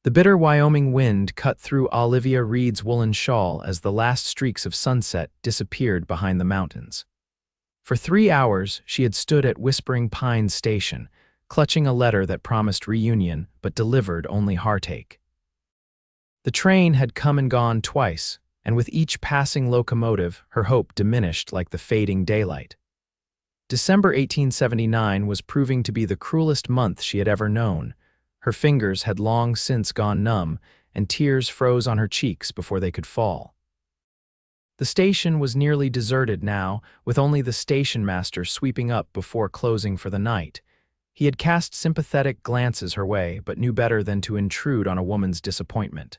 The bitter Wyoming wind cut through Olivia Reed's woolen shawl as the last streaks of sunset disappeared behind the mountains. For 3 hours, she had stood at Whispering Pines Station, clutching a letter that promised reunion but delivered only heartache. The train had come and gone twice, and with each passing locomotive, her hope diminished like the fading daylight. December 1879 was proving to be the cruelest month she had ever known. Her fingers had long since gone numb, and tears froze on her cheeks before they could fall. The station was nearly deserted now, with only the station master sweeping up before closing for the night. He had cast sympathetic glances her way, but knew better than to intrude on a woman's disappointment.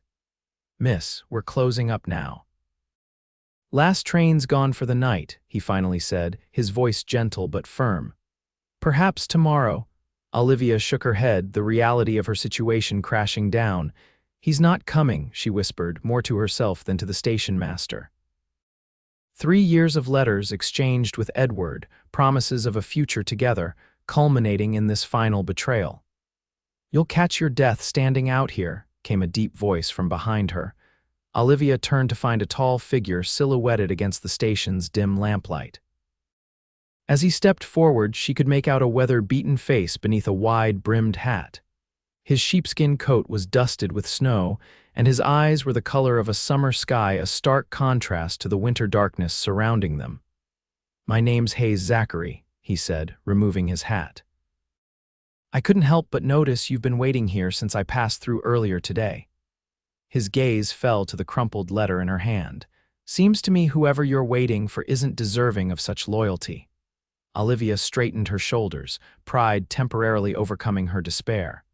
"Miss, we're closing up now." "Last train's gone for the night," he finally said, his voice gentle but firm. "Perhaps tomorrow." Olivia shook her head, the reality of her situation crashing down. "He's not coming," she whispered, more to herself than to the station master. 3 years of letters exchanged with Edward, promises of a future together, culminating in this final betrayal. "You'll catch your death standing out here," came a deep voice from behind her. Olivia turned to find a tall figure silhouetted against the station's dim lamplight. As he stepped forward, she could make out a weather-beaten face beneath a wide-brimmed hat. His sheepskin coat was dusted with snow, and his eyes were the color of a summer sky, a stark contrast to the winter darkness surrounding them. "My name's Hayes Zachary," he said, removing his hat. "I couldn't help but notice you've been waiting here since I passed through earlier today." His gaze fell to the crumpled letter in her hand. "Seems to me whoever you're waiting for isn't deserving of such loyalty." Olivia straightened her shoulders, pride temporarily overcoming her despair.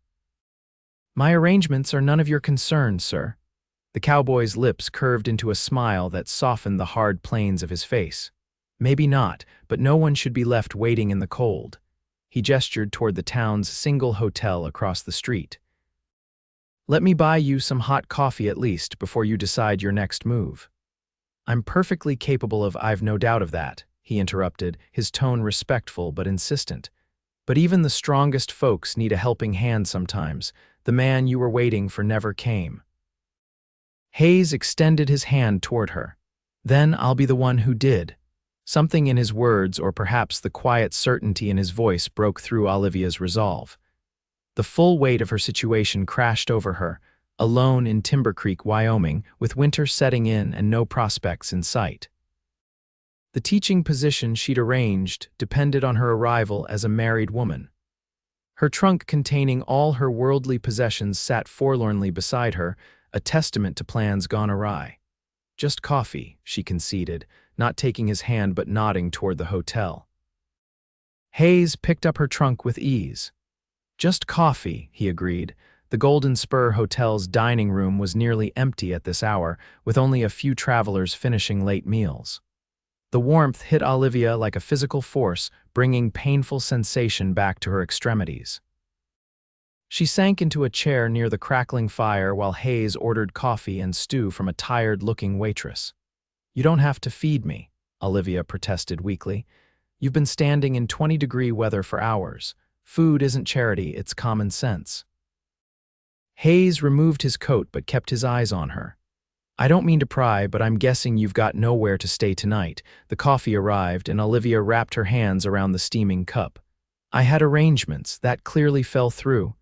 "My arrangements are none of your concern, sir." The cowboy's lips curved into a smile that softened the hard planes of his face. "Maybe not, but no one should be left waiting in the cold." He gestured toward the town's single hotel across the street. "Let me buy you some hot coffee at least before you decide your next move." "I'm perfectly capable of, I've no doubt of that," he interrupted, his tone respectful but insistent. "But even the strongest folks need a helping hand sometimes. The man you were waiting for never came." Hayes extended his hand toward her. "Then I'll be the one who did." Something in his words, or perhaps the quiet certainty in his voice, broke through Olivia's resolve. The full weight of her situation crashed over her, alone in Timber Creek, Wyoming, with winter setting in and no prospects in sight. The teaching position she'd arranged depended on her arrival as a married woman. Her trunk containing all her worldly possessions sat forlornly beside her, a testament to plans gone awry. "Just coffee," she conceded, not taking his hand but nodding toward the hotel. Hayes picked up her trunk with ease. "Just coffee," he agreed. The Golden Spur Hotel's dining room was nearly empty at this hour, with only a few travelers finishing late meals. The warmth hit Olivia like a physical force, bringing painful sensation back to her extremities. She sank into a chair near the crackling fire while Hayes ordered coffee and stew from a tired-looking waitress. "You don't have to feed me," Olivia protested weakly. "You've been standing in 20-degree weather for hours. Food isn't charity, it's common sense." Hayes removed his coat but kept his eyes on her. "I don't mean to pry, but I'm guessing you've got nowhere to stay tonight." The coffee arrived, and Olivia wrapped her hands around the steaming cup. "I had arrangements. That clearly fell through."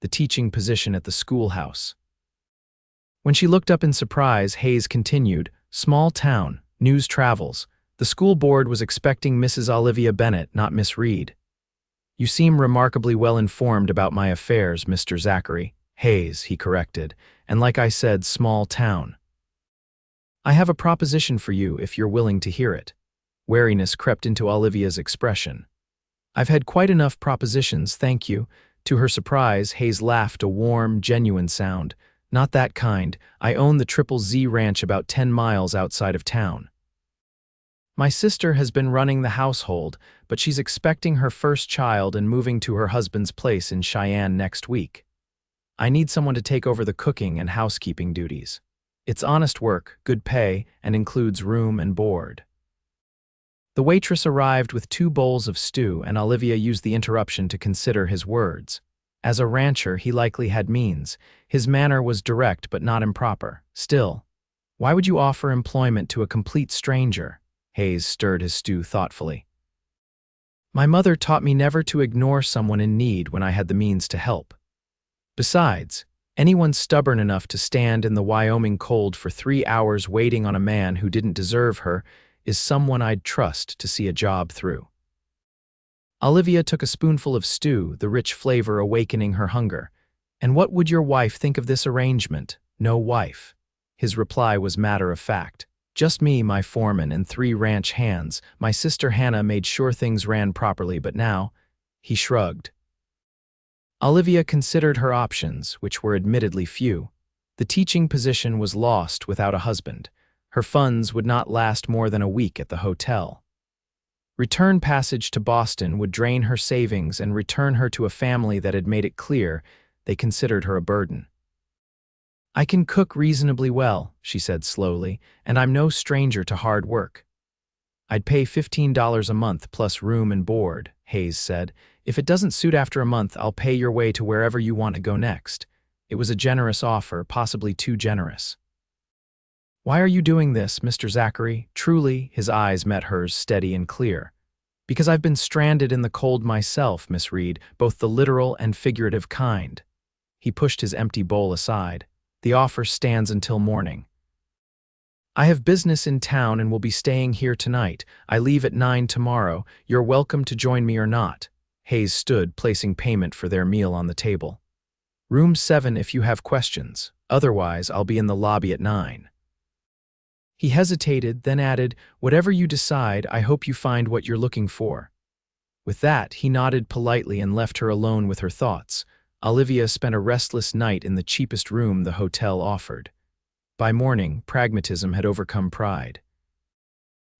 The teaching position at the schoolhouse. When she looked up in surprise, Hayes continued, "Small town, news travels. The school board was expecting Mrs. Olivia Bennett, not Miss Reed." "You seem remarkably well informed about my affairs, Mr. Zachary." "Hayes," he corrected, "and like I said, small town." "I have a proposition for you if you're willing to hear it." Wariness crept into Olivia's expression. "I've had quite enough propositions, thank you." To her surprise, Hayes laughed, a warm, genuine sound. "Not that kind. I own the Triple Z Ranch about 10 miles outside of town. My sister has been running the household, but she's expecting her first child and moving to her husband's place in Cheyenne next week. I need someone to take over the cooking and housekeeping duties. It's honest work, good pay, and includes room and board." The waitress arrived with 2 bowls of stew, and Olivia used the interruption to consider his words. As a rancher, he likely had means. His manner was direct but not improper. Still, why would you offer employment to a complete stranger? Hayes stirred his stew thoughtfully. My mother taught me never to ignore someone in need when I had the means to help. Besides, anyone stubborn enough to stand in the Wyoming cold for 3 hours waiting on a man who didn't deserve her is someone I'd trust to see a job through. Olivia took a spoonful of stew, the rich flavor awakening her hunger. And what would your wife think of this arrangement? No wife. His reply was matter of fact. Just me, my foreman, and 3 ranch hands. My sister Hannah made sure things ran properly, but now, he shrugged. Olivia considered her options, which were admittedly few. The teaching position was lost without a husband. Her funds would not last more than a week at the hotel. Return passage to Boston would drain her savings and return her to a family that had made it clear they considered her a burden. I can cook reasonably well, she said slowly, and I'm no stranger to hard work. I'd pay $15 a month plus room and board, Hayes said. If it doesn't suit after a month, I'll pay your way to wherever you want to go next. It was a generous offer, possibly too generous. Why are you doing this, Mr. Zachary? Truly, his eyes met hers steady and clear. Because I've been stranded in the cold myself, Miss Reed, both the literal and figurative kind. He pushed his empty bowl aside. The offer stands until morning. I have business in town and will be staying here tonight. I leave at 9 tomorrow. You're welcome to join me or not. Hayes stood, placing payment for their meal on the table. Room 7 if you have questions. Otherwise, I'll be in the lobby at 9. He hesitated, then added, whatever you decide, I hope you find what you're looking for. With that, he nodded politely and left her alone with her thoughts. Olivia spent a restless night in the cheapest room the hotel offered. By morning, pragmatism had overcome pride.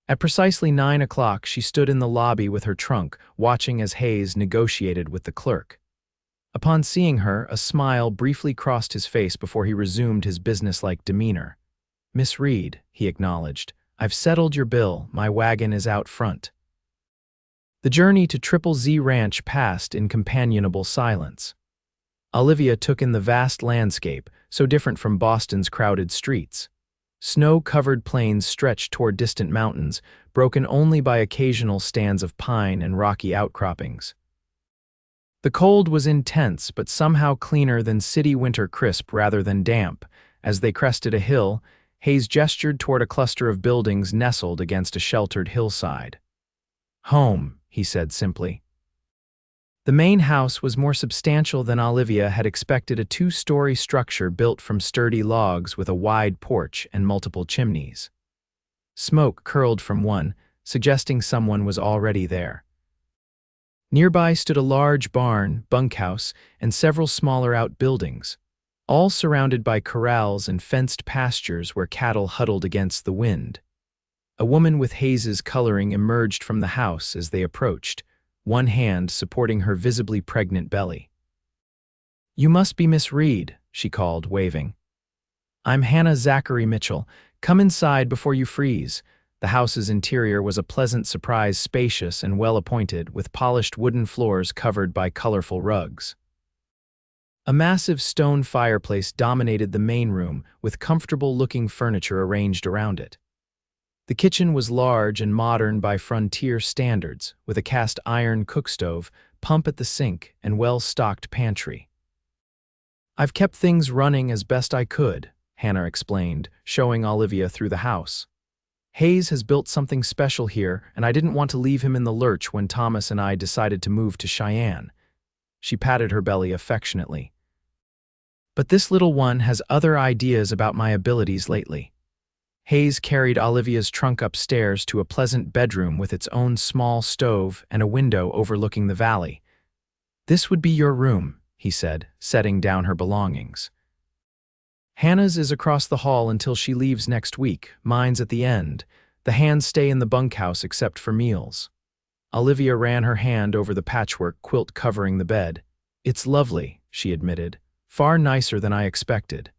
At precisely 9 o'clock, she stood in the lobby with her trunk, watching as Hayes negotiated with the clerk. Upon seeing her, a smile briefly crossed his face before he resumed his businesslike demeanor. Miss Reed, he acknowledged, I've settled your bill. My wagon is out front. The journey to Triple Z Ranch passed in companionable silence. Olivia took in the vast landscape, so different from Boston's crowded streets. Snow-covered plains stretched toward distant mountains, broken only by occasional stands of pine and rocky outcroppings. The cold was intense, but somehow cleaner than city winter crisp rather than damp. As they crested a hill, Hayes gestured toward a cluster of buildings nestled against a sheltered hillside. Home, he said simply. The main house was more substantial than Olivia had expected, a 2-story structure built from sturdy logs with a wide porch and multiple chimneys. Smoke curled from one, suggesting someone was already there. Nearby stood a large barn, bunkhouse, and several smaller outbuildings, all surrounded by corrals and fenced pastures where cattle huddled against the wind. A woman with Hayes's coloring emerged from the house as they approached, one hand supporting her visibly pregnant belly. You must be Miss Reed, she called, waving. I'm Hannah Zachary Mitchell. Come inside before you freeze. The house's interior was a pleasant surprise, spacious and well-appointed, with polished wooden floors covered by colorful rugs. A massive stone fireplace dominated the main room, with comfortable-looking furniture arranged around it. The kitchen was large and modern by frontier standards, with a cast-iron cookstove, pump at the sink, and well-stocked pantry. I've kept things running as best I could, Hannah explained, showing Olivia through the house. Hayes has built something special here, and I didn't want to leave him in the lurch when Thomas and I decided to move to Cheyenne. She patted her belly affectionately. But this little one has other ideas about my abilities lately. Hayes carried Olivia's trunk upstairs to a pleasant bedroom with its own small stove and a window overlooking the valley. This would be your room, he said, setting down her belongings. Hannah's is across the hall until she leaves next week. Mine's at the end. The hands stay in the bunkhouse except for meals. Olivia ran her hand over the patchwork quilt covering the bed. It's lovely, she admitted. Far nicer than I expected.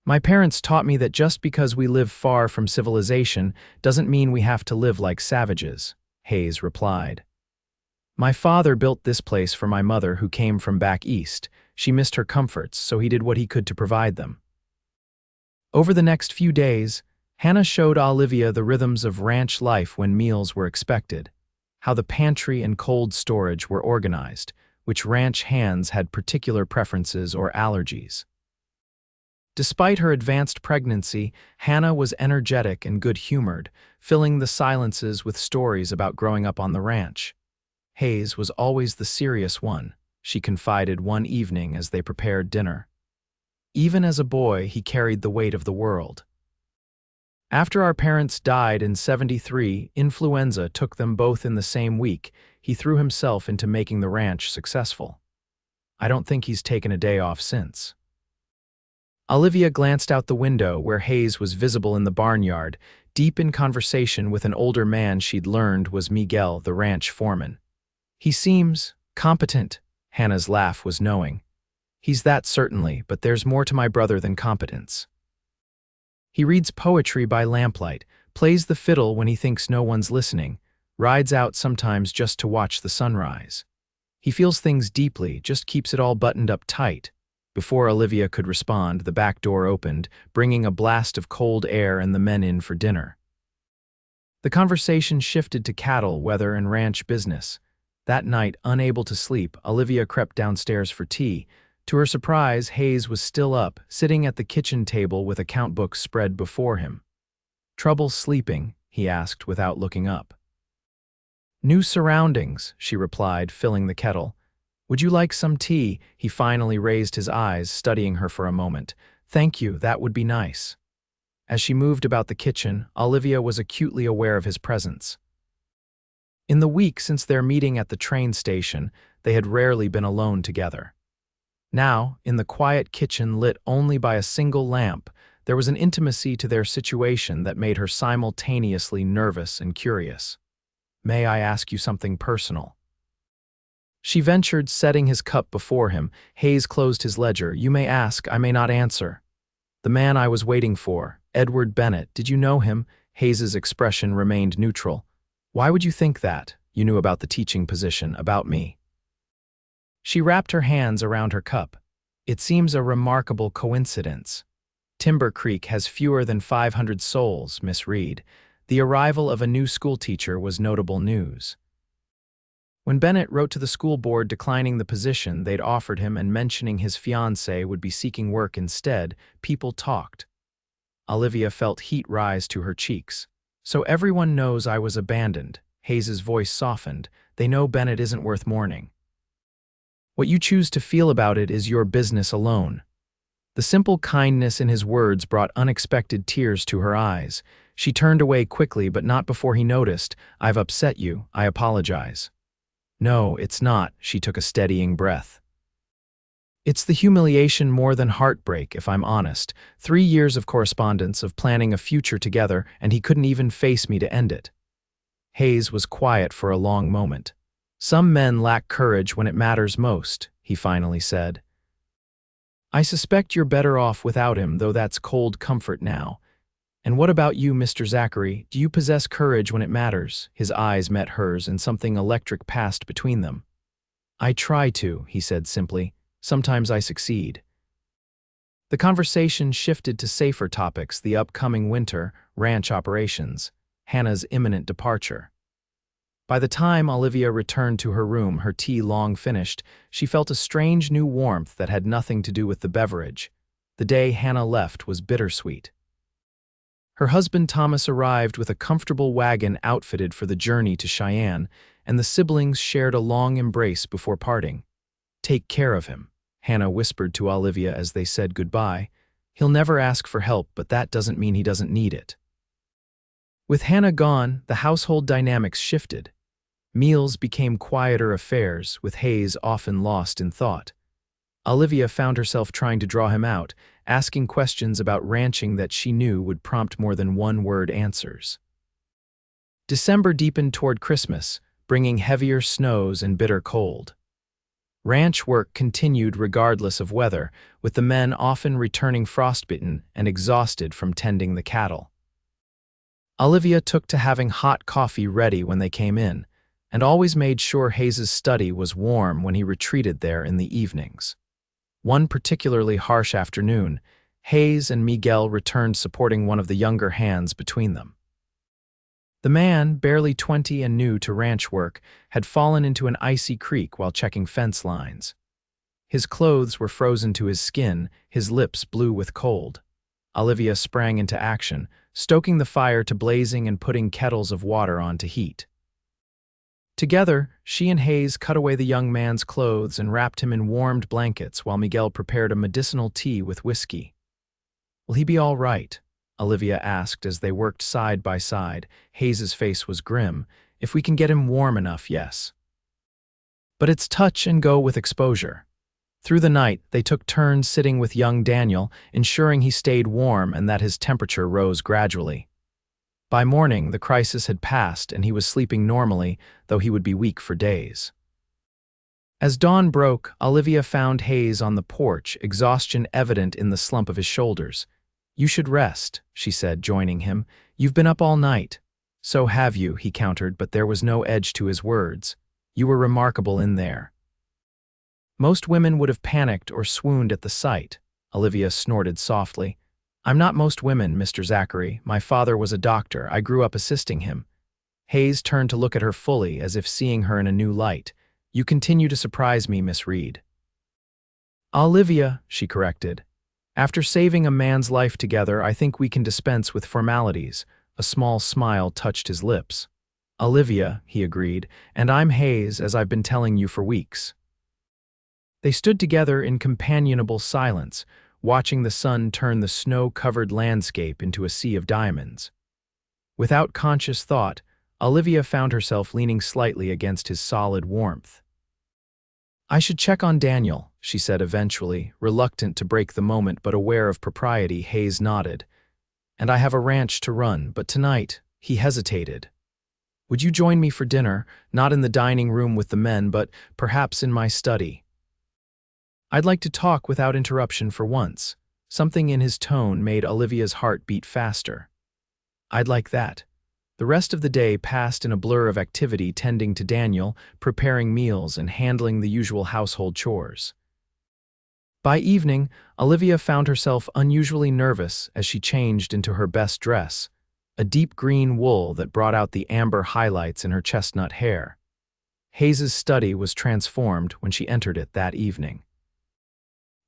My parents taught me that just because we live far from civilization doesn't mean we have to live like savages, Hayes replied. My father built this place for my mother who came from back east. She missed her comforts, so he did what he could to provide them. Over the next few days, Hannah showed Olivia the rhythms of ranch life when meals were expected, how the pantry and cold storage were organized, which ranch hands had particular preferences or allergies. Despite her advanced pregnancy, Hannah was energetic and good-humored, filling the silences with stories about growing up on the ranch. Hayes was always the serious one, she confided one evening as they prepared dinner. Even as a boy, he carried the weight of the world. After our parents died in '73, influenza took them both in the same week. He threw himself into making the ranch successful. I don't think he's taken a day off since. Olivia glanced out the window where Hayes was visible in the barnyard, deep in conversation with an older man she'd learned was Miguel, the ranch foreman. He seems competent, Hannah's laugh was knowing. He's that certainly, but there's more to my brother than competence. He reads poetry by lamplight, plays the fiddle when he thinks no one's listening, rides out sometimes just to watch the sunrise. He feels things deeply, just keeps it all buttoned up tight. Before Olivia could respond, the back door opened, bringing a blast of cold air and the men in for dinner. The conversation shifted to cattle, weather, and ranch business. That night, unable to sleep, Olivia crept downstairs for tea. To her surprise, Hayes was still up, sitting at the kitchen table with account books spread before him. "Trouble sleeping?" he asked without looking up. "New surroundings," she replied, filling the kettle. "Would you like some tea?" He finally raised his eyes, studying her for a moment. "Thank you, that would be nice." As she moved about the kitchen, Olivia was acutely aware of his presence. In the week since their meeting at the train station, they had rarely been alone together. Now, in the quiet kitchen lit only by a single lamp, there was an intimacy to their situation that made her simultaneously nervous and curious. "May I ask you something personal?" She ventured, setting his cup before him. Hayes closed his ledger. "You may ask, I may not answer." "The man I was waiting for, Edward Bennett, did you know him?" Hayes's expression remained neutral. "Why would you think that? You knew about the teaching position, about me." She wrapped her hands around her cup. "It seems a remarkable coincidence. Timber Creek has fewer than 500 souls, Miss Reed. The arrival of a new schoolteacher was notable news." When Bennett wrote to the school board declining the position they'd offered him and mentioning his fiancé would be seeking work instead, people talked. Olivia felt heat rise to her cheeks. "So everyone knows I was abandoned." Hayes's voice softened. "They know Bennett isn't worth mourning. What you choose to feel about it is your business alone." The simple kindness in his words brought unexpected tears to her eyes. She turned away quickly, but not before he noticed. "I've upset you. I apologize." "No, it's not." She took a steadying breath. "It's the humiliation more than heartbreak, if I'm honest. 3 years of correspondence, of planning a future together, and he couldn't even face me to end it." Hayes was quiet for a long moment. "Some men lack courage when it matters most," he finally said. "I suspect you're better off without him, though that's cold comfort now. And what about you, Mr. Zachary? Do you possess courage when it matters?" His eyes met hers, and something electric passed between them. "I try to," he said simply. "Sometimes I succeed." The conversation shifted to safer topics: the upcoming winter, ranch operations, Hannah's imminent departure. By the time Olivia returned to her room, her tea long finished, she felt a strange new warmth that had nothing to do with the beverage. The day Hannah left was bittersweet. Her husband Thomas arrived with a comfortable wagon outfitted for the journey to Cheyenne, and the siblings shared a long embrace before parting. "Take care of him," Hannah whispered to Olivia as they said goodbye. "He'll never ask for help, but that doesn't mean he doesn't need it." With Hannah gone, the household dynamics shifted. Meals became quieter affairs, with Hayes often lost in thought. Olivia found herself trying to draw him out, asking questions about ranching that she knew would prompt more than one-word answers. December deepened toward Christmas, bringing heavier snows and bitter cold. Ranch work continued regardless of weather, with the men often returning frostbitten and exhausted from tending the cattle. Olivia took to having hot coffee ready when they came in. and always made sure Hayes's study was warm when he retreated there in the evenings. One particularly harsh afternoon, Hayes and Miguel returned supporting one of the younger hands between them. The man, barely 20 and new to ranch work, had fallen into an icy creek while checking fence lines. His clothes were frozen to his skin, his lips blue with cold. Olivia sprang into action, stoking the fire to blazing and putting kettles of water on to heat. Together, she and Hayes cut away the young man's clothes and wrapped him in warmed blankets while Miguel prepared a medicinal tea with whiskey. "Will he be all right?" Olivia asked as they worked side by side. Hayes's face was grim. "If we can get him warm enough, yes. But it's touch and go with exposure." Through the night, they took turns sitting with young Daniel, ensuring he stayed warm and that his temperature rose gradually. By morning, the crisis had passed and he was sleeping normally, though he would be weak for days. As dawn broke, Olivia found Hayes on the porch, exhaustion evident in the slump of his shoulders. "You should rest," she said, joining him. "You've been up all night." "So have you," he countered, but there was no edge to his words. "You were remarkable in there." Most women would have panicked or swooned at the sight. Olivia snorted softly. "I'm not most women, Mr. Zachary. My father was a doctor. I grew up assisting him." Hayes turned to look at her fully, as if seeing her in a new light. "You continue to surprise me, Miss Reed." "Olivia," she corrected. "After saving a man's life together, I think we can dispense with formalities." A small smile touched his lips. "Olivia," he agreed, "and I'm Hayes, as I've been telling you for weeks." They stood together in companionable silence, watching the sun turn the snow-covered landscape into a sea of diamonds. Without conscious thought, Olivia found herself leaning slightly against his solid warmth. "I should check on Daniel," she said eventually, reluctant to break the moment but aware of propriety. Hayes nodded. "And I have a ranch to run, but tonight," he hesitated. "Would you join me for dinner, not in the dining room with the men, but perhaps in my study? I'd like to talk without interruption for once." Something in his tone made Olivia's heart beat faster. "I'd like that." The rest of the day passed in a blur of activity, tending to Daniel, preparing meals, and handling the usual household chores. By evening, Olivia found herself unusually nervous as she changed into her best dress, a deep green wool that brought out the amber highlights in her chestnut hair. Hayes's study was transformed when she entered it that evening.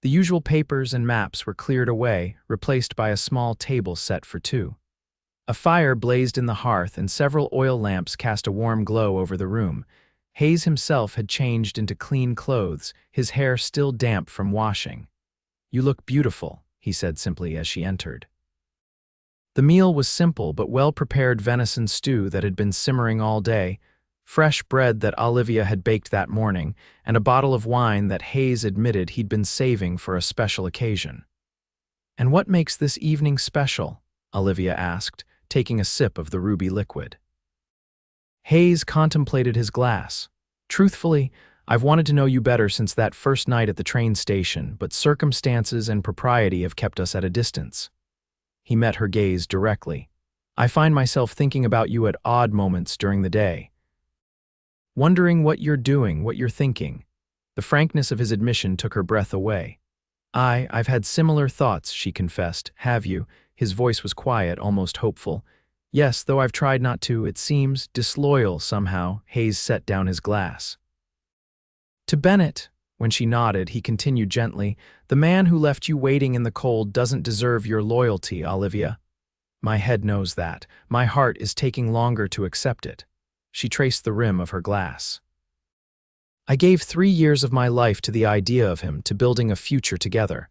The usual papers and maps were cleared away, replaced by a small table set for two. A fire blazed in the hearth and several oil lamps cast a warm glow over the room. Hayes himself had changed into clean clothes, his hair still damp from washing. "You look beautiful," he said simply as she entered. The meal was simple but well-prepared venison stew that had been simmering all day, fresh bread that Olivia had baked that morning, and a bottle of wine that Hayes admitted he'd been saving for a special occasion. "And what makes this evening special?" Olivia asked, taking a sip of the ruby liquid. Hayes contemplated his glass. "Truthfully, I've wanted to know you better since that first night at the train station, but circumstances and propriety have kept us at a distance." He met her gaze directly. "I find myself thinking about you at odd moments during the day. Wondering what you're doing, what you're thinking." The frankness of his admission took her breath away. I've had similar thoughts," she confessed. "Have you?" His voice was quiet, almost hopeful. "Yes, though I've tried not to. It seems disloyal somehow." Hayes set down his glass. "To Bennett." When she nodded, he continued gently, "The man who left you waiting in the cold doesn't deserve your loyalty, Olivia. My head knows that. My heart is taking longer to accept it." She traced the rim of her glass. "I gave 3 years of my life to the idea of him, to building a future together.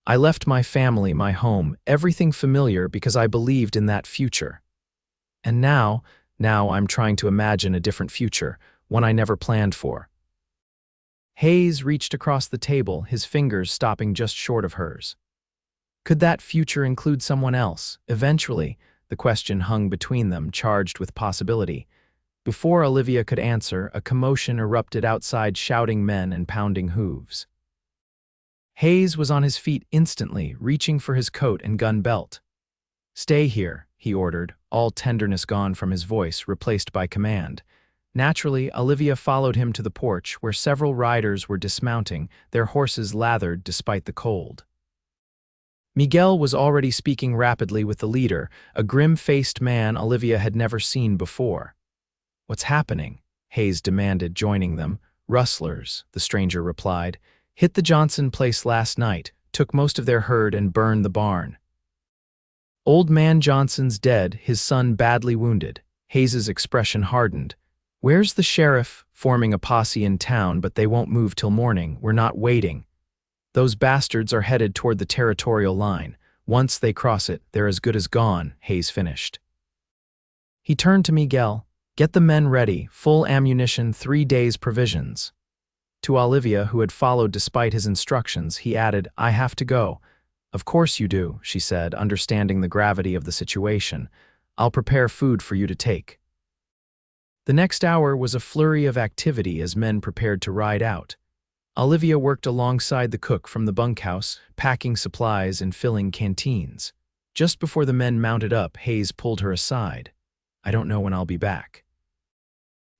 I left my family, my home, everything familiar because I believed in that future. And now I'm trying to imagine a different future, one I never planned for." Hayes reached across the table, his fingers stopping just short of hers. Could that future include someone else? Eventually, the question hung between them, charged with possibility. Before Olivia could answer, a commotion erupted outside, shouting men and pounding hooves. Hayes was on his feet instantly, reaching for his coat and gun belt. "Stay here," he ordered, all tenderness gone from his voice, replaced by command. Naturally, Olivia followed him to the porch where several riders were dismounting, their horses lathered despite the cold. Miguel was already speaking rapidly with the leader, a grim-faced man Olivia had never seen before. "What's happening?" Hayes demanded, joining them. "Rustlers," the stranger replied. "Hit the Johnson place last night, took most of their herd and burned the barn." "Old man Johnson's dead, his son badly wounded." Hayes's expression hardened. "Where's the sheriff? Forming a posse in town, but they won't move till morning. We're not waiting. Those bastards are headed toward the territorial line. Once they cross it, they're as good as gone," Hayes finished. He turned to Miguel. "Get the men ready, full ammunition, 3 days' provisions." To Olivia, who had followed despite his instructions, he added, "I have to go." "Of course you do," she said, understanding the gravity of the situation. "I'll prepare food for you to take." The next hour was a flurry of activity as men prepared to ride out. Olivia worked alongside the cook from the bunkhouse, packing supplies and filling canteens. Just before the men mounted up, Hayes pulled her aside. "I don't know when I'll be back."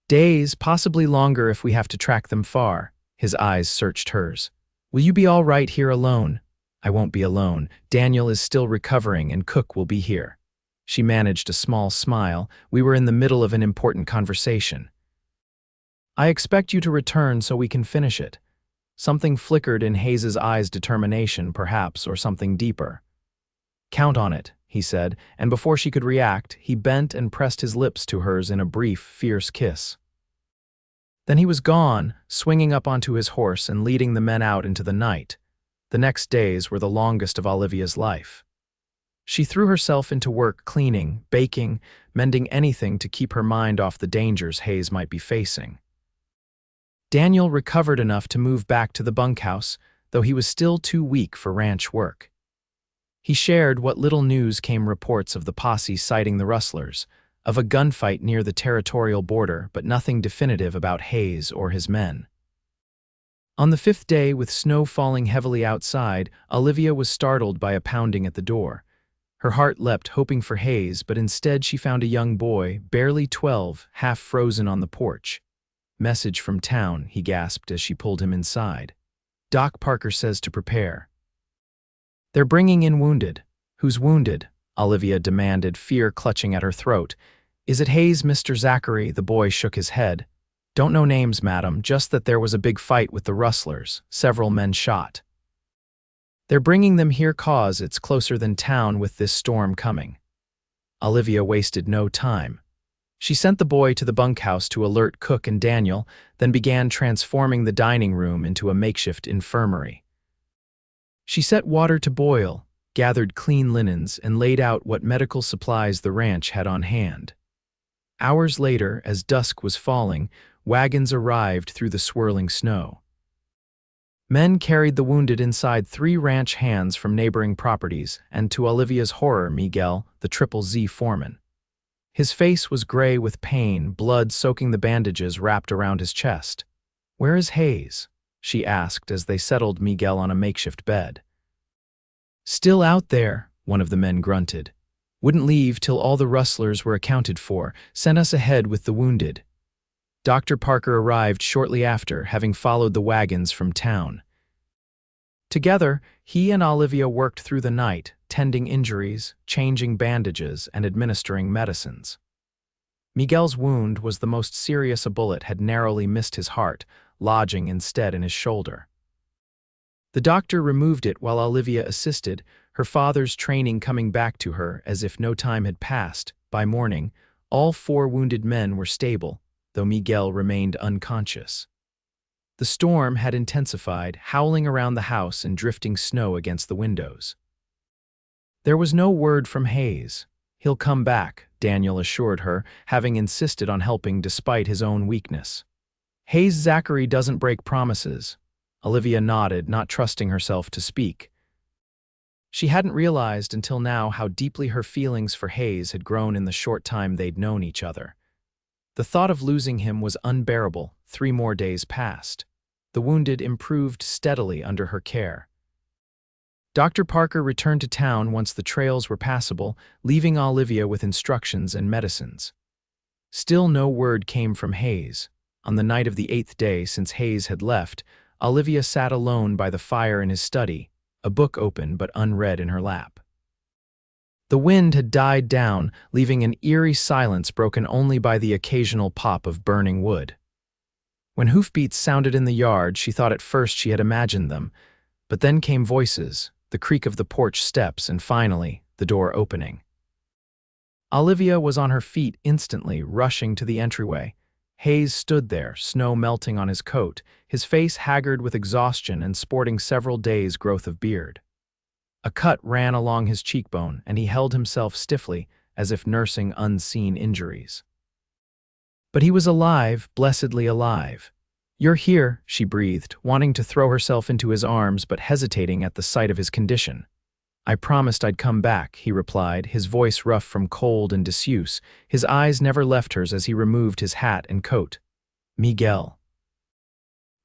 "Days, possibly longer if we have to track them far." His eyes searched hers. "Will you be all right here alone?" "I won't be alone. Daniel is still recovering and Cook will be here." She managed a small smile. "We were in the middle of an important conversation." "I expect you to return so we can finish it." Something flickered in Hayes's eyes, determination, perhaps, or something deeper. "Count on it," he said, and before she could react, he bent and pressed his lips to hers in a brief, fierce kiss. Then he was gone, swinging up onto his horse and leading the men out into the night. The next days were the longest of Olivia's life. She threw herself into work cleaning, baking, mending anything to keep her mind off the dangers Hayes might be facing. Daniel recovered enough to move back to the bunkhouse, though he was still too weak for ranch work. He shared what little news came: reports of the posse sighting the rustlers, of a gunfight near the territorial border, but nothing definitive about Hayes or his men. On the 5th day, with snow falling heavily outside, Olivia was startled by a pounding at the door. Her heart leapt, hoping for Hayes, but instead she found a young boy, barely 12, half frozen on the porch. "Message from town," he gasped as she pulled him inside. "Doc Parker says to prepare." "They're bringing in wounded." "Who's wounded?" Olivia demanded, fear clutching at her throat. "Is it Hayes, Mr. Zachary?" The boy shook his head. "Don't know names, madam, just that there was a big fight with the rustlers, several men shot. They're bringing them here cause it's closer than town with this storm coming." Olivia wasted no time. She sent the boy to the bunkhouse to alert Cook and Daniel, then began transforming the dining room into a makeshift infirmary. She set water to boil, gathered clean linens, and laid out what medical supplies the ranch had on hand. Hours later, as dusk was falling, wagons arrived through the swirling snow. Men carried the wounded inside 3 ranch hands from neighboring properties, and to Olivia's horror, Miguel, the Z foreman. His face was gray with pain, blood soaking the bandages wrapped around his chest. "Where is Hayes?" she asked as they settled Miguel on a makeshift bed. "Still out there," one of the men grunted. "Wouldn't leave till all the rustlers were accounted for. Sent us ahead with the wounded." Dr. Parker arrived shortly after, having followed the wagons from town. Together, he and Olivia worked through the night, tending injuries, changing bandages, and administering medicines. Miguel's wound was the most serious. A bullet had narrowly missed his heart, lodging instead in his shoulder. The doctor removed it while Olivia assisted, her father's training coming back to her as if no time had passed. By morning, all 4 wounded men were stable, though Miguel remained unconscious. The storm had intensified, howling around the house and drifting snow against the windows. There was no word from Hayes. "He'll come back," Daniel assured her, having insisted on helping despite his own weakness. "Hayes Zachary doesn't break promises." Olivia nodded, not trusting herself to speak. She hadn't realized until now how deeply her feelings for Hayes had grown in the short time they'd known each other. The thought of losing him was unbearable. 3 more days passed. The wounded improved steadily under her care. Dr. Parker returned to town once the trails were passable, leaving Olivia with instructions and medicines. Still no word came from Hayes. On the night of the 8th day since Hayes had left, Olivia sat alone by the fire in his study, a book open but unread in her lap. The wind had died down, leaving an eerie silence broken only by the occasional pop of burning wood. When hoofbeats sounded in the yard, she thought at first she had imagined them, but then came voices, the creak of the porch steps, and finally, the door opening. Olivia was on her feet instantly, rushing to the entryway. Hayes stood there, snow melting on his coat, his face haggard with exhaustion and sporting several days' growth of beard. A cut ran along his cheekbone, and he held himself stiffly, as if nursing unseen injuries. But he was alive, blessedly alive. "You're here," she breathed, wanting to throw herself into his arms but hesitating at the sight of his condition. "I promised I'd come back," he replied, his voice rough from cold and disuse. His eyes never left hers as he removed his hat and coat. "Miguel."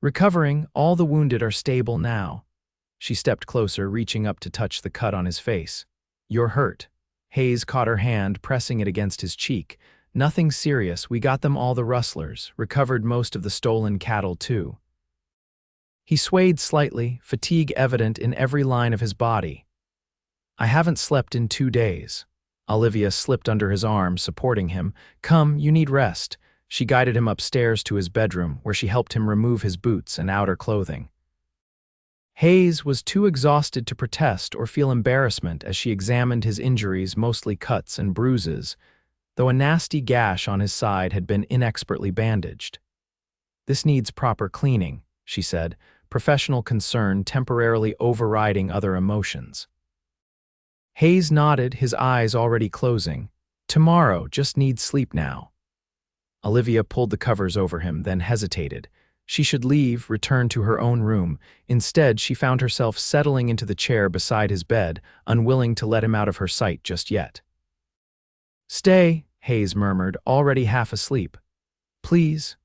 "Recovering, all the wounded are stable now." She stepped closer, reaching up to touch the cut on his face. "You're hurt." Hayes caught her hand, pressing it against his cheek. "Nothing serious, we got them all the rustlers, recovered most of the stolen cattle too." He swayed slightly, fatigue evident in every line of his body. "I haven't slept in 2 days." Olivia slipped under his arm, supporting him. "Come, you need rest." She guided him upstairs to his bedroom, where she helped him remove his boots and outer clothing. Hayes was too exhausted to protest or feel embarrassment as she examined his injuries, mostly cuts and bruises, though a nasty gash on his side had been inexpertly bandaged. "This needs proper cleaning," she said, professional concern temporarily overriding other emotions. Hayes nodded, his eyes already closing. "Tomorrow, just needs sleep now." Olivia pulled the covers over him, then hesitated. She should leave, return to her own room. Instead, she found herself settling into the chair beside his bed, unwilling to let him out of her sight just yet. "Stay," Hayes murmured, already half asleep. "Please."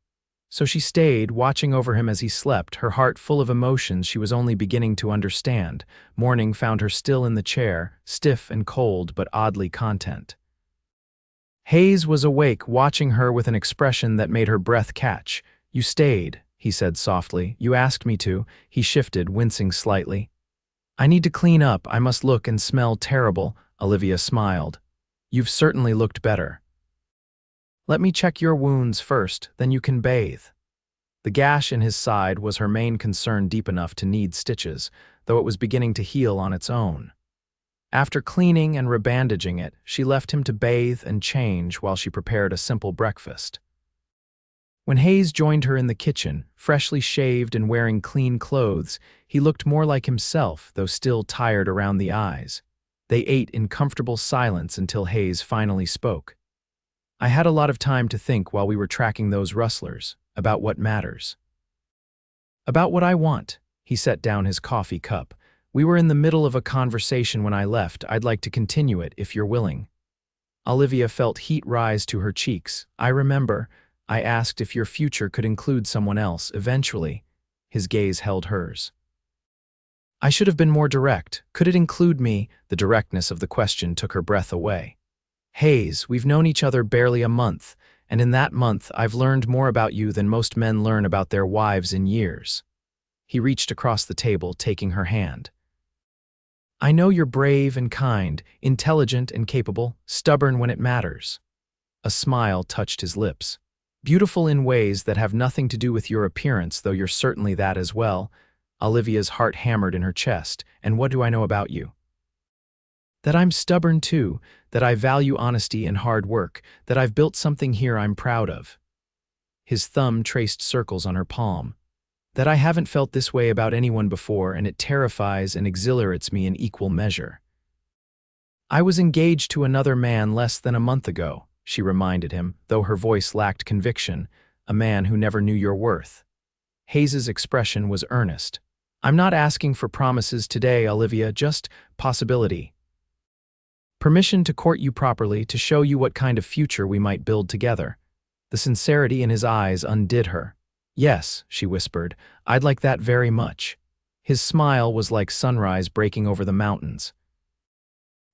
So she stayed, watching over him as he slept, her heart full of emotions she was only beginning to understand. Morning found her still in the chair, stiff and cold but oddly content. Hayes was awake, watching her with an expression that made her breath catch. "You stayed," he said softly. "You asked me to." He shifted, wincing slightly. "I need to clean up. I must look and smell terrible." Olivia smiled. "You've certainly looked better." "Let me check your wounds first, then you can bathe." The gash in his side was her main concern, deep enough to need stitches, though it was beginning to heal on its own. After cleaning and rebandaging it, she left him to bathe and change while she prepared a simple breakfast. When Hayes joined her in the kitchen, freshly shaved and wearing clean clothes, he looked more like himself, though still tired around the eyes. They ate in comfortable silence until Hayes finally spoke. "I had a lot of time to think while we were tracking those rustlers, about what matters. About what I want." He set down his coffee cup. "We were in the middle of a conversation when I left. I'd like to continue it, if you're willing." Olivia felt heat rise to her cheeks. "I remember. I asked if your future could include someone else, eventually." His gaze held hers. "I should have been more direct. Could it include me?" The directness of the question took her breath away. "Hayes, we've known each other barely a month, and in that month I've learned more about you than most men learn about their wives in years." He reached across the table, taking her hand. "I know you're brave and kind, intelligent and capable, stubborn when it matters." A smile touched his lips. "Beautiful in ways that have nothing to do with your appearance, though you're certainly that as well." Olivia's heart hammered in her chest. "And what do I know about you?" "That I'm stubborn too, that I value honesty and hard work, that I've built something here I'm proud of." His thumb traced circles on her palm. "That I haven't felt this way about anyone before, and it terrifies and exhilarates me in equal measure." "I was engaged to another man less than a month ago," she reminded him, though her voice lacked conviction. "A man who never knew your worth." Hayes's expression was earnest. "I'm not asking for promises today, Olivia, just possibility. Permission to court you properly, to show you what kind of future we might build together." The sincerity in his eyes undid her. "Yes," she whispered, "I'd like that very much." His smile was like sunrise breaking over the mountains.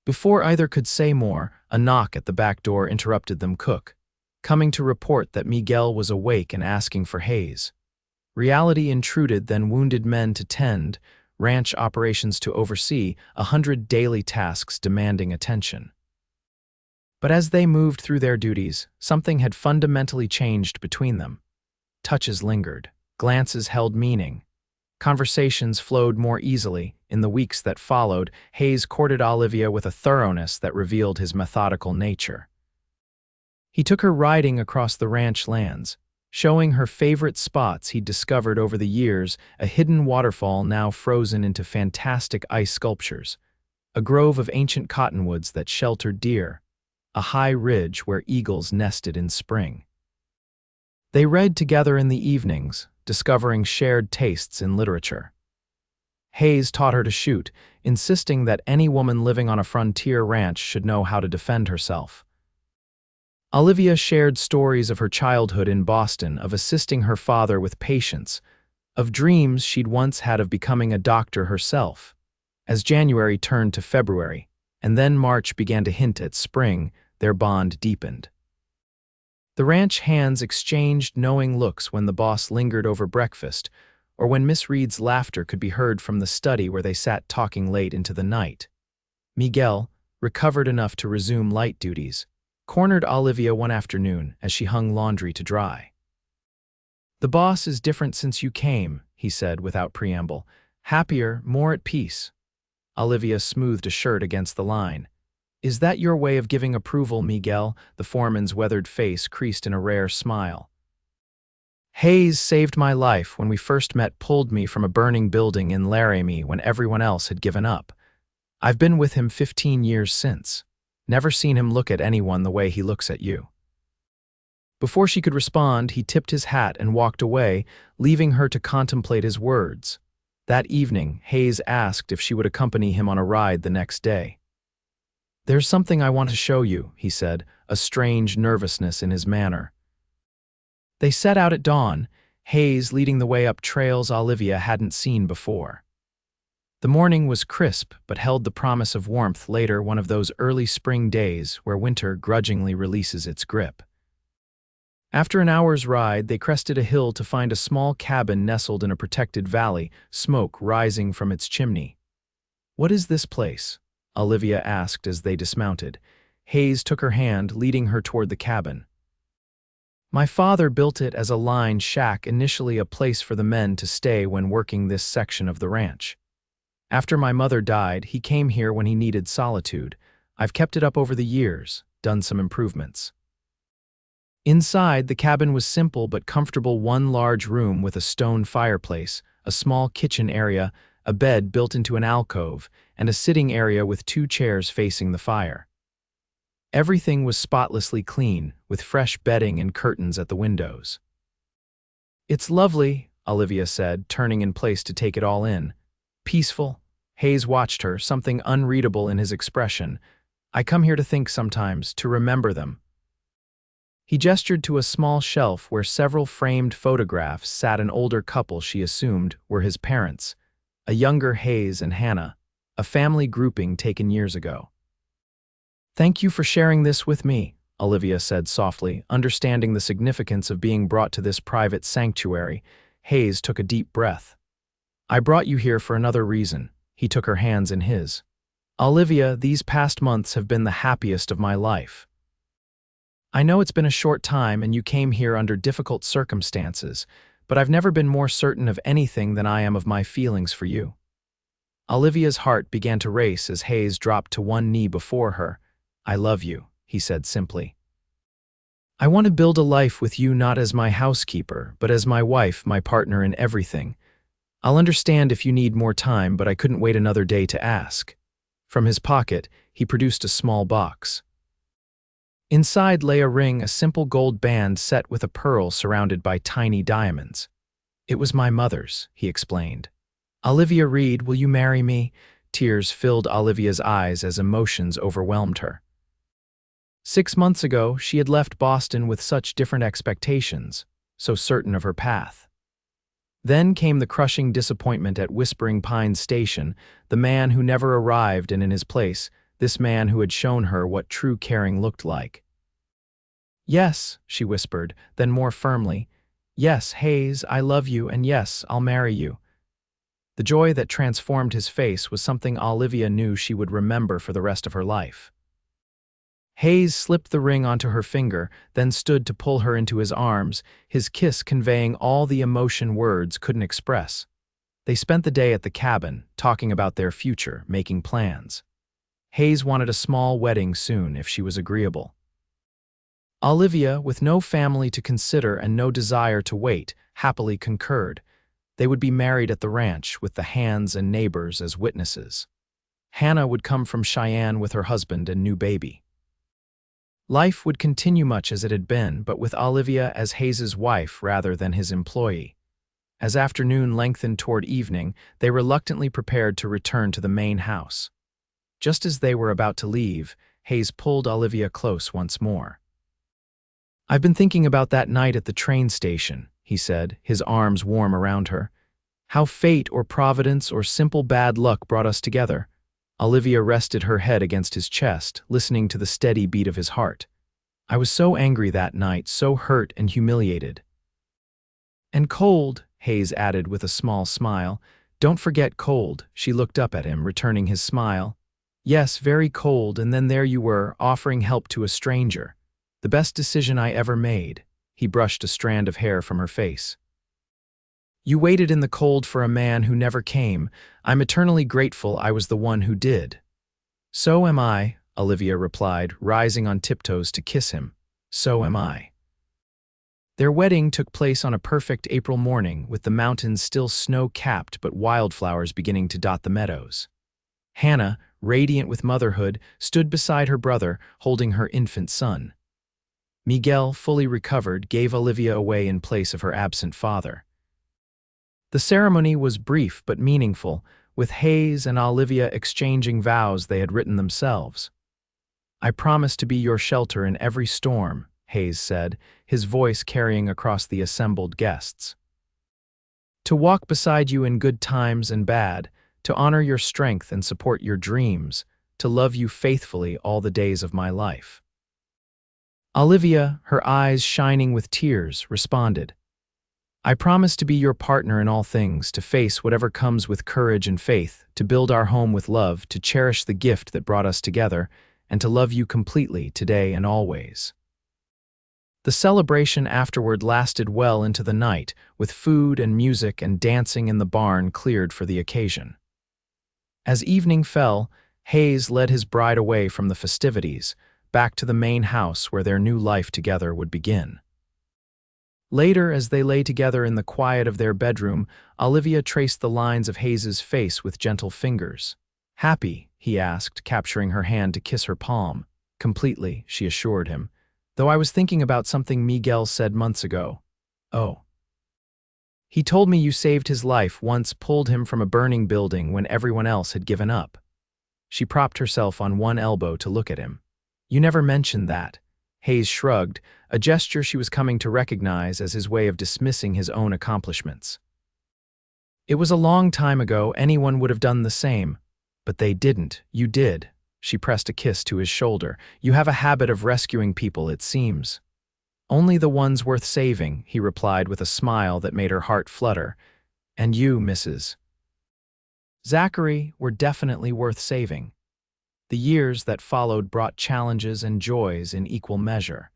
Before either could say more, a knock at the back door interrupted them. "Cook." coming to report that Miguel was awake and asking for Hayes. Reality intruded, then wounded men to tend, ranch operations to oversee, 100 daily tasks demanding attention. But as they moved through their duties, something had fundamentally changed between them. Touches lingered, glances held meaning. Conversations flowed more easily. In the weeks that followed, Hayes courted Olivia with a thoroughness that revealed his methodical nature. He took her riding across the ranch lands, showing her favorite spots he'd discovered over the years, a hidden waterfall now frozen into fantastic ice sculptures, a grove of ancient cottonwoods that sheltered deer, a high ridge where eagles nested in spring. They read together in the evenings, discovering shared tastes in literature. Hayes taught her to shoot, insisting that any woman living on a frontier ranch should know how to defend herself. Olivia shared stories of her childhood in Boston, of assisting her father with patience, of dreams she'd once had of becoming a doctor herself. As January turned to February, and then March began to hint at spring, their bond deepened. The ranch hands exchanged knowing looks when the boss lingered over breakfast, or when Miss Reed's laughter could be heard from the study where they sat talking late into the night. Miguel, recovered enough to resume light duties, cornered Olivia one afternoon as she hung laundry to dry. "The boss is different since you came," he said without preamble. "Happier, more at peace." Olivia smoothed a shirt against the line. "Is that your way of giving approval, Miguel?" The foreman's weathered face creased in a rare smile. "Hayes saved my life when we first met, pulled me from a burning building in Laramie when everyone else had given up. I've been with him 15 years since. Never seen him look at anyone the way he looks at you." Before she could respond, he tipped his hat and walked away, leaving her to contemplate his words. That evening, Hayes asked if she would accompany him on a ride the next day. "There's something I want to show you," he said, a strange nervousness in his manner. They set out at dawn, Hayes leading the way up trails Olivia hadn't seen before. The morning was crisp but held the promise of warmth later, one of those early spring days where winter grudgingly releases its grip. After an hour's ride, they crested a hill to find a small cabin nestled in a protected valley, smoke rising from its chimney. "What is this place?" Olivia asked as they dismounted. Hayes took her hand, leading her toward the cabin. "My father built it as a line shack, initially a place for the men to stay when working this section of the ranch. After my mother died, he came here when he needed solitude. I've kept it up over the years, done some improvements." Inside, the cabin was simple but comfortable, one large room with a stone fireplace, a small kitchen area, a bed built into an alcove, and a sitting area with 2 chairs facing the fire. Everything was spotlessly clean, with fresh bedding and curtains at the windows. "It's lovely," Olivia said, turning in place to take it all in. "Peaceful." Hayes watched her, something unreadable in his expression. "I come here to think sometimes, to remember them." He gestured to a small shelf where several framed photographs sat, an older couple she assumed were his parents, a younger Hayes and Hannah, a family grouping taken years ago. "Thank you for sharing this with me," Olivia said softly, understanding the significance of being brought to this private sanctuary. Hayes took a deep breath. "I brought you here for another reason." He took her hands in his. "Olivia, these past months have been the happiest of my life. I know it's been a short time and you came here under difficult circumstances, but I've never been more certain of anything than I am of my feelings for you." Olivia's heart began to race as Hayes dropped to one knee before her. "I love you," he said simply. "I want to build a life with you, not as my housekeeper, but as my wife, my partner in everything. I'll understand if you need more time, but I couldn't wait another day to ask." From his pocket, he produced a small box. Inside lay a ring, a simple gold band set with a pearl surrounded by tiny diamonds. "It was my mother's," he explained. "Olivia Reed, will you marry me?" Tears filled Olivia's eyes as emotions overwhelmed her. 6 months ago, she had left Boston with such different expectations, so certain of her path. Then came the crushing disappointment at Whispering Pines Station, the man who never arrived, and in his place, this man who had shown her what true caring looked like. Yes, she whispered, then more firmly, yes, Hayes, I love you, and yes, I'll marry you. The joy that transformed his face was something Olivia knew she would remember for the rest of her life. Hayes slipped the ring onto her finger, then stood to pull her into his arms, his kiss conveying all the emotion words couldn't express. They spent the day at the cabin, talking about their future, making plans. Hayes wanted a small wedding soon if she was agreeable. Olivia, with no family to consider and no desire to wait, happily concurred. They would be married at the ranch, with the hands and neighbors as witnesses. Hannah would come from Cheyenne with her husband and new baby. Life would continue much as it had been, but with Olivia as Hayes's wife rather than his employee. As afternoon lengthened toward evening, they reluctantly prepared to return to the main house. Just as they were about to leave, Hayes pulled Olivia close once more. "I've been thinking about that night at the train station," he said, his arms warm around her. "How fate or providence or simple bad luck brought us together." Olivia rested her head against his chest, listening to the steady beat of his heart. "I was so angry that night, so hurt and humiliated." "And cold," Hayes added with a small smile. "Don't forget cold." She looked up at him, returning his smile. "Yes, very cold, and then there you were, offering help to a stranger. The best decision I ever made." He brushed a strand of hair from her face. "You waited in the cold for a man who never came. I'm eternally grateful I was the one who did." "So am I," Olivia replied, rising on tiptoes to kiss him. "So am I." Their wedding took place on a perfect April morning, with the mountains still snow-capped but wildflowers beginning to dot the meadows. Hannah, radiant with motherhood, stood beside her brother, holding her infant son. Miguel, fully recovered, gave Olivia away in place of her absent father. The ceremony was brief but meaningful, with Hayes and Olivia exchanging vows they had written themselves. "I promise to be your shelter in every storm," Hayes said, his voice carrying across the assembled guests. "To walk beside you in good times and bad, to honor your strength and support your dreams, to love you faithfully all the days of my life." Olivia, her eyes shining with tears, responded, "I promise to be your partner in all things, to face whatever comes with courage and faith, to build our home with love, to cherish the gift that brought us together, and to love you completely today and always." The celebration afterward lasted well into the night, with food and music and dancing in the barn cleared for the occasion. As evening fell, Hayes led his bride away from the festivities, back to the main house where their new life together would begin. Later, as they lay together in the quiet of their bedroom, Olivia traced the lines of Hayes's face with gentle fingers. "Happy?" he asked, capturing her hand to kiss her palm. "Completely," she assured him, "though I was thinking about something Miguel said months ago." "Oh." "He told me you saved his life once, pulled him from a burning building when everyone else had given up." She propped herself on one elbow to look at him. "You never mentioned that." Hayes shrugged, a gesture she was coming to recognize as his way of dismissing his own accomplishments. "It was a long time ago, anyone would have done the same. But they didn't. You did." She pressed a kiss to his shoulder. "You have a habit of rescuing people, it seems." "Only the ones worth saving," he replied with a smile that made her heart flutter. "And you, Mrs. Zachary, were definitely worth saving." The years that followed brought challenges and joys in equal measure.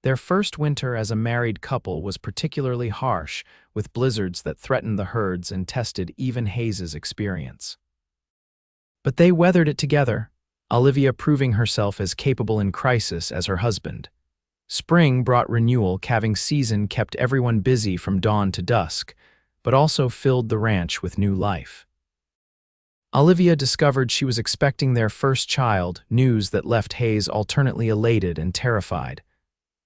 Their first winter as a married couple was particularly harsh, with blizzards that threatened the herds and tested even Hayes's experience. But they weathered it together, Olivia proving herself as capable in crisis as her husband. Spring brought renewal, calving season kept everyone busy from dawn to dusk, but also filled the ranch with new life. Olivia discovered she was expecting their first child, news that left Hayes alternately elated and terrified.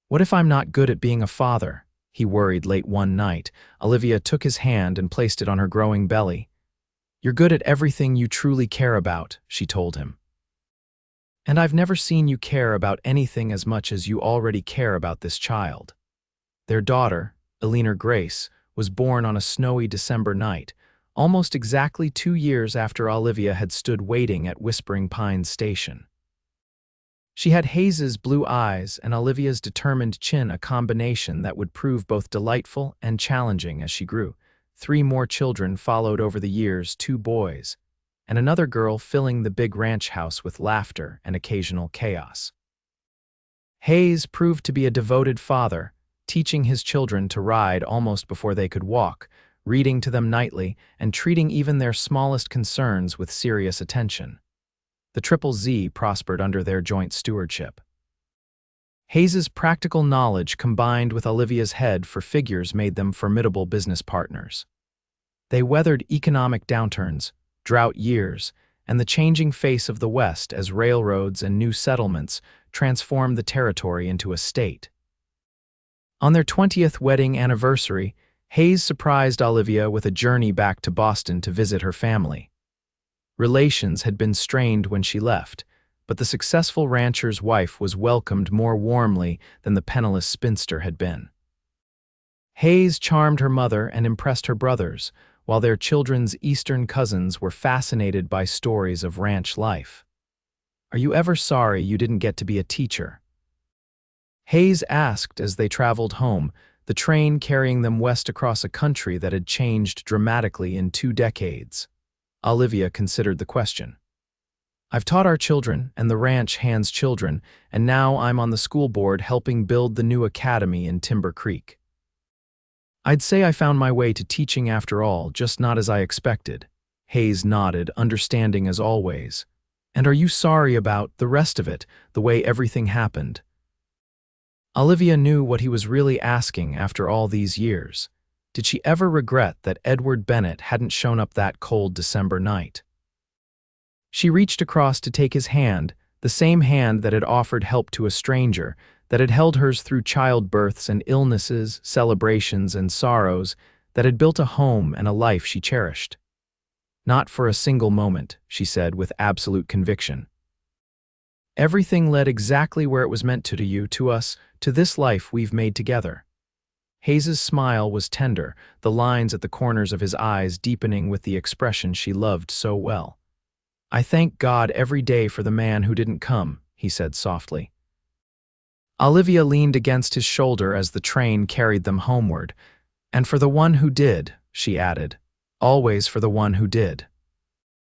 "What if I'm not good at being a father?" he worried late one night. Olivia took his hand and placed it on her growing belly. "You're good at everything you truly care about," she told him. "And I've never seen you care about anything as much as you already care about this child." Their daughter, Eleanor Grace, was born on a snowy December night, almost exactly 2 years after Olivia had stood waiting at Whispering Pines Station. She had Hayes's blue eyes and Olivia's determined chin, a combination that would prove both delightful and challenging as she grew. 3 more children followed over the years, 2 boys, and another girl filling the big ranch house with laughter and occasional chaos. Hayes proved to be a devoted father, teaching his children to ride almost before they could walk, reading to them nightly, and treating even their smallest concerns with serious attention. The Triple Z prospered under their joint stewardship. Hayes's practical knowledge combined with Olivia's head for figures made them formidable business partners. They weathered economic downturns, drought years, and the changing face of the West as railroads and new settlements transformed the territory into a state. On their 20th wedding anniversary, Hayes surprised Olivia with a journey back to Boston to visit her family. Relations had been strained when she left, but the successful rancher's wife was welcomed more warmly than the penniless spinster had been. Hayes charmed her mother and impressed her brothers, while their children's eastern cousins were fascinated by stories of ranch life. "Are you ever sorry you didn't get to be a teacher?" Hayes asked as they traveled home, the train carrying them west across a country that had changed dramatically in 2 decades. Olivia considered the question. "I've taught our children and the ranch hands children, and now I'm on the school board helping build the new academy in Timber Creek. I'd say I found my way to teaching after all, just not as I expected." Hayes nodded, understanding as always. "And are you sorry about the rest of it, the way everything happened?" Olivia knew what he was really asking after all these years. Did she ever regret that Edward Bennett hadn't shown up that cold December night? She reached across to take his hand, the same hand that had offered help to a stranger, that had held hers through childbirths and illnesses, celebrations and sorrows, that had built a home and a life she cherished. "Not for a single moment," she said with absolute conviction. "Everything led exactly where it was meant to you, to us, to this life we've made together." Hayes's smile was tender, the lines at the corners of his eyes deepening with the expression she loved so well. "I thank God every day for the man who didn't come," he said softly. Olivia leaned against his shoulder as the train carried them homeward. "And for the one who did," she added. "Always for the one who did."